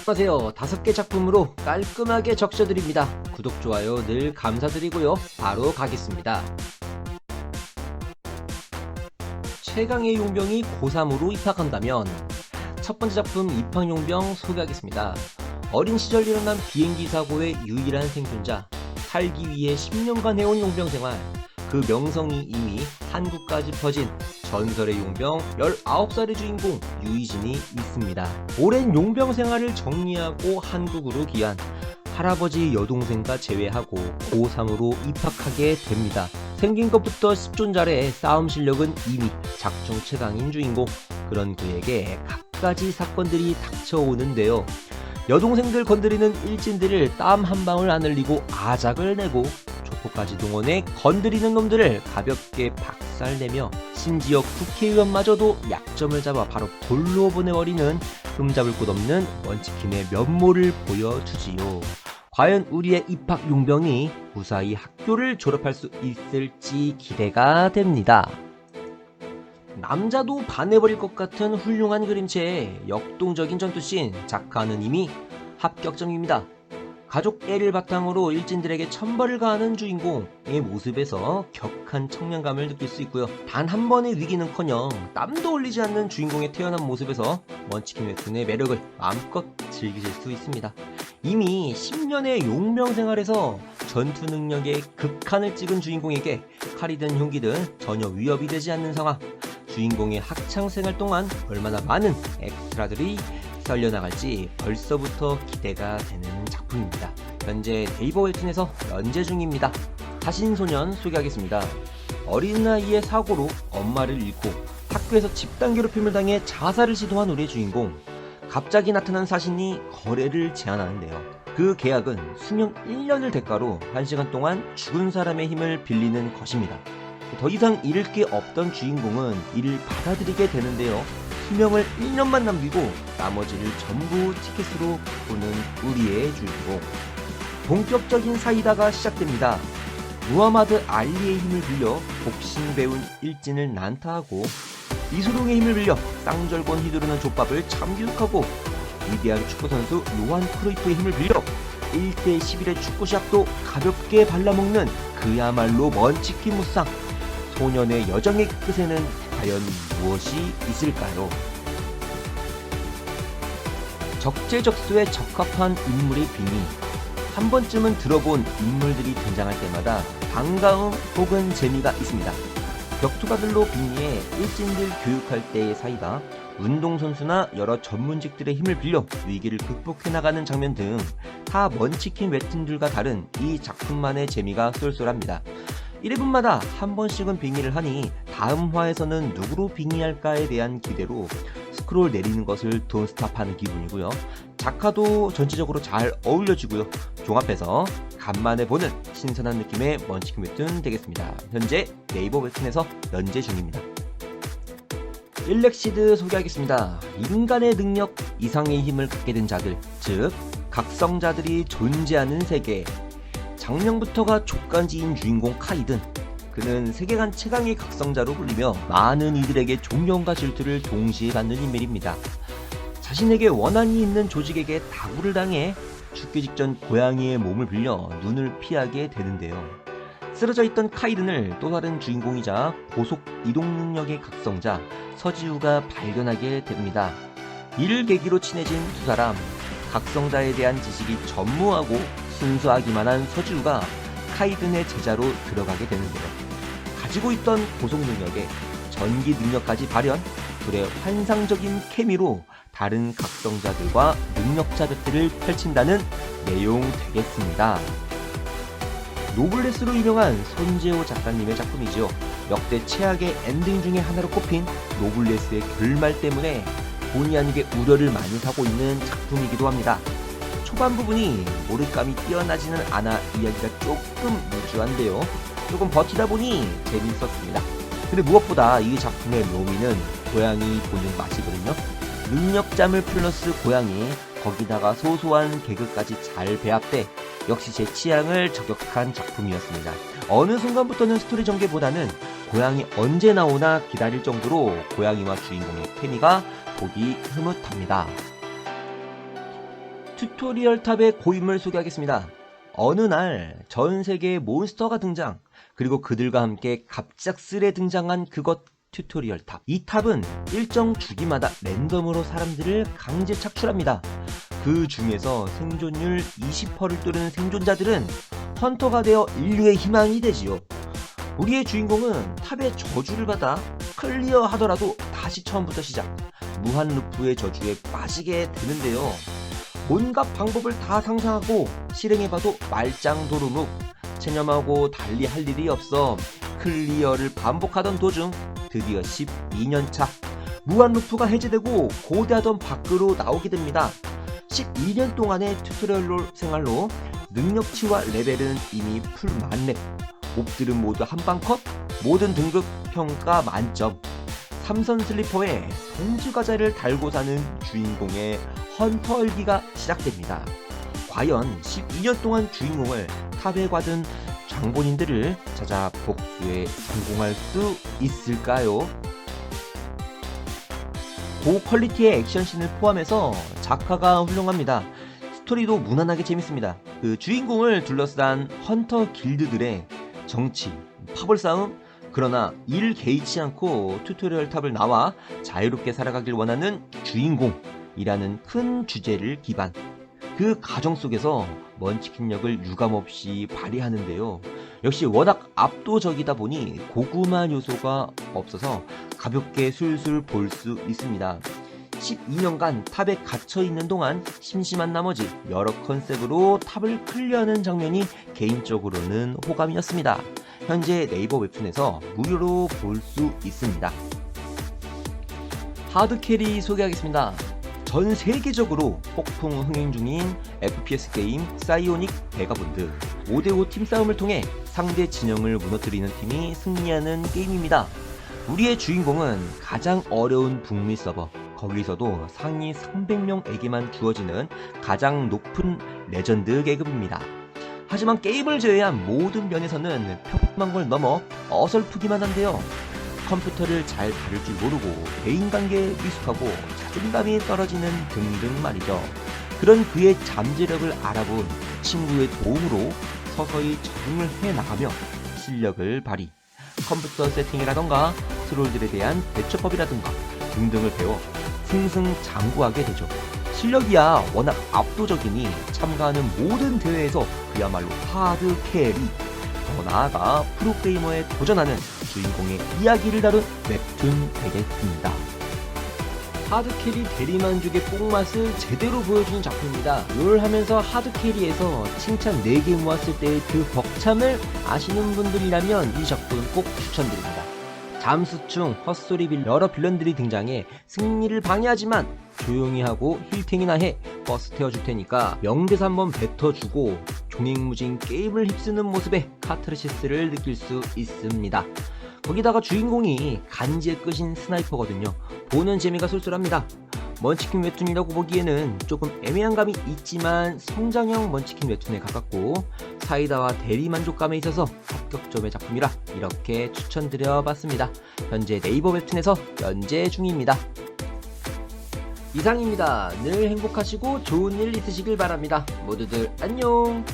안녕하세요. 5개 작품으로 깔끔하게 적셔드립니다. 구독, 좋아요 늘 감사드리고요. 바로 가겠습니다. 최강의 용병이 고3으로 입학한다면 첫 번째 작품 입학용병 소개하겠습니다. 어린 시절 일어난 비행기 사고의 유일한 생존자, 살기 위해 10년간 해온 용병 생활, 그 명성이 이미 한국까지 퍼진 전설의 용병 19살의 주인공 유이진이 있습니다. 오랜 용병 생활을 정리하고 한국으로 귀한 할아버지 여동생과 제외하고 고3으로 입학하게 됩니다. 생긴 것부터 십존잘의 싸움 실력은 이미 작중 최강인 주인공. 그런 그에게 갖가지 사건들이 닥쳐오는데요. 여동생들 건드리는 일진들을 땀 한 방울 안 흘리고 아작을 내고 조폭까지 동원해 건드리는 놈들을 가볍게 박살내며 심지어 국회의원마저도 약점을 잡아 바로 돌로 보내버리는 흠잡을 곳 없는 먼치킨의 면모를 보여주지요. 과연 우리의 입학 용병이 무사히 학교를 졸업할 수 있을지 기대가 됩니다. 남자도 반해버릴 것 같은 훌륭한 그림체에 역동적인 전투씬, 작가는 이미 합격점입니다. 가족 애를 바탕으로 일진들에게 천벌을 가하는 주인공의 모습에서 격한 청량감을 느낄 수 있고요. 단 한 번의 위기는커녕 땀도 흘리지 않는 주인공의 태어난 모습에서 먼치킨 웹툰의 매력을 마음껏 즐기실 수 있습니다. 이미 10년의 용병 생활에서 전투 능력의 극한을 찍은 주인공에게 칼이든 흉기든 전혀 위협이 되지 않는 상황. 주인공의 학창생활 동안 얼마나 많은 엑스트라들이 썰려나갈지 벌써부터 기대가 되는 작품입니다. 현재 네이버 웹툰에서 연재 중입니다. 사신소년 소개하겠습니다. 어린 나이의 사고로 엄마를 잃고 학교에서 집단 괴롭힘을 당해 자살을 시도한 우리의 주인공. 갑자기 나타난 사신이 거래를 제안하는데요. 그 계약은 수명 1년을 대가로 1시간 동안 죽은 사람의 힘을 빌리는 것입니다. 더 이상 잃을 게 없던 주인공은 이를 받아들이게 되는데요. 수명을 1년만 남기고 나머지를 전부 티켓으로 보는 우리의 주인공. 본격적인 사이다가 시작됩니다. 무하마드 알리의 힘을 빌려 복싱 배운 일진을 난타하고 이수룡의 힘을 빌려 쌍절곤 휘두르는 족밥을 참교육하고 위대한 축구선수 요한 크루이프의 힘을 빌려 1대11의 축구 시합도 가볍게 발라먹는 그야말로 먼치킨 무쌍. 소년의 여정의 끝에는 과연 무엇이 있을까요? 적재적소에 적합한 인물의 빙의. 한 번쯤은 들어본 인물들이 등장할 때마다 반가움 혹은 재미가 있습니다. 격투가들로 빙의해 일진들 교육할 때의 사이다, 운동선수나 여러 전문직들의 힘을 빌려 위기를 극복해 나가는 장면 등 타 먼치킨 웹툰들과 다른 이 작품만의 재미가 쏠쏠합니다. 1회분마다 한 번씩은 빙의를 하니 다음 화에서는 누구로 빙의할까에 대한 기대로 스크롤 내리는 것을 돈스탑하는 기분이고요. 작화도 전체적으로 잘 어울려지고요. 종합해서 간만에 보는 신선한 느낌의 먼치킨 웹툰 되겠습니다. 현재 네이버 웹툰에서 연재 중입니다. 일렉시드 소개하겠습니다. 인간의 능력 이상의 힘을 갖게 된 자들, 즉 각성자들이 존재하는 세계. 작년부터가 족간지인 주인공 카이든. 그는 세계관 최강의 각성자로 불리며 많은 이들에게 존경과 질투를 동시에 받는 인물입니다. 자신에게 원한이 있는 조직에게 다구를 당해 죽기 직전 고양이의 몸을 빌려 눈을 피하게 되는데요. 쓰러져 있던 카이든을 또 다른 주인공이자 고속 이동 능력의 각성자 서지우가 발견하게 됩니다. 이를 계기로 친해진 두 사람. 각성자에 대한 지식이 전무하고 순수하기만 한 서지우가 카이든의 제자로 들어가게 되는데요. 가지고 있던 고속 능력에 전기 능력까지 발현, 둘의 환상적인 케미로 다른 각성자들과 능력자 배틀을 펼친다는 내용 되겠습니다. 노블레스로 유명한 손재호 작가님의 작품이죠. 역대 최악의 엔딩 중에 하나로 꼽힌 노블레스의 결말 때문에 본의 아니게 우려를 많이 사고 있는 작품이기도 합니다. 초반 부분이 몰입감이 뛰어나지는 않아 이야기가 조금 루즈한데요. 조금 버티다 보니 재밌었습니다. 근데 무엇보다 이 작품의 묘미는 고양이 보는 맛이거든요. 능력자물 플러스 고양이, 거기다가 소소한 개그까지 잘 배합돼 역시 제 취향을 저격한 작품이었습니다. 어느 순간부터는 스토리 전개보다는 고양이 언제 나오나 기다릴 정도로 고양이와 주인공의 케미가 보기 흐뭇합니다. 튜토리얼 탑의 고인물 소개하겠습니다. 어느 날 전 세계의 몬스터가 등장, 그리고 그들과 함께 갑작스레 등장한 그것 튜토리얼 탑. 이 탑은 일정 주기마다 랜덤으로 사람들을 강제 착출합니다. 그 중에서 생존율 20%를 뚫는 생존자들은 헌터가 되어 인류의 희망이 되지요. 우리의 주인공은 탑의 저주를 받아 클리어 하더라도 다시 처음부터 시작, 무한 루프의 저주에 빠지게 되는데요. 온갖 방법을 다 상상하고 실행해봐도 말짱도루묵, 체념하고 달리 할 일이 없어 클리어를 반복하던 도중 드디어 12년차 무한 루프가 해제되고 고대하던 밖으로 나오게 됩니다. 12년 동안의 튜토리얼 생활로 능력치와 레벨은 이미 풀 만렙, 몹들은 모두 한방컷, 모든 등급 평가 만점. 삼선 슬리퍼에 봉지 과자를 달고 사는 주인공의 헌터 열기가 시작됩니다. 과연 12년 동안 주인공을 탑에 가둔 장본인들을 찾아 복수에 성공할 수 있을까요? 고퀄리티의 액션씬을 포함해서 작화가 훌륭합니다. 스토리도 무난하게 재밌습니다. 그 주인공을 둘러싼 헌터 길드들의 정치, 파벌 싸움, 그러나 이를 개의치 않고 튜토리얼 탑을 나와 자유롭게 살아가길 원하는 주인공이라는 큰 주제를 기반, 그 과정 속에서 먼치킨력을 유감없이 발휘하는데요. 역시 워낙 압도적이다 보니 고구마 요소가 없어서 가볍게 술술 볼 수 있습니다. 12년간 탑에 갇혀있는 동안 심심한 나머지 여러 컨셉으로 탑을 클리어하는 장면이 개인적으로는 호감이었습니다. 현재 네이버 웹툰에서 무료로 볼 수 있습니다. 하드캐리 소개하겠습니다. 전 세계적으로 폭풍 흥행 중인 FPS 게임 사이오닉 베가본드. 5대5 팀싸움을 통해 상대 진영을 무너뜨리는 팀이 승리하는 게임입니다. 우리의 주인공은 가장 어려운 북미 서버, 거기서도 상위 300명에게만 주어지는 가장 높은 레전드 계급입니다. 하지만 게임을 제외한 모든 면에서는 평범한 걸 넘어 어설프기만 한데요. 컴퓨터를 잘 다룰 줄 모르고 대인관계에 미숙하고 자존감이 떨어지는 등등 말이죠. 그런 그의 잠재력을 알아본 친구의 도움으로 서서히 적응을 해나가며 실력을 발휘, 컴퓨터 세팅이라던가 트롤들에 대한 대처법이라던가 등등을 배워 승승장구하게 되죠. 실력이야 워낙 압도적이니 참가하는 모든 대회에서 그야말로 하드 캐리, 더 나아가 프로게이머에 도전하는 주인공의 이야기를 다룬 웹툰 되겠습니다. 하드캐리 대리만족의 뽕맛을 제대로 보여주는 작품입니다. 롤 하면서 하드캐리에서 칭찬 4개 모았을 때의 그 벅참을 아시는 분들이라면 이 작품 꼭 추천드립니다. 잠수충, 헛소리 여러 빌런들이 등장해 승리를 방해하지만 조용히 하고 힐탱이나 해 버스 태워줄 테니까 명대사 한번 뱉어주고 종횡무진 게임을 휩쓰는 모습에 카타르시스를 느낄 수 있습니다. 거기다가 주인공이 간지의 끝인 스나이퍼거든요. 보는 재미가 쏠쏠합니다. 먼치킨 웹툰이라고 보기에는 조금 애매한 감이 있지만 성장형 먼치킨 웹툰에 가깝고 사이다와 대리만족감에 있어서 합격점의 작품이라 이렇게 추천드려봤습니다. 현재 네이버 웹툰에서 연재 중입니다. 이상입니다. 늘 행복하시고 좋은 일 있으시길 바랍니다. 모두들 안녕.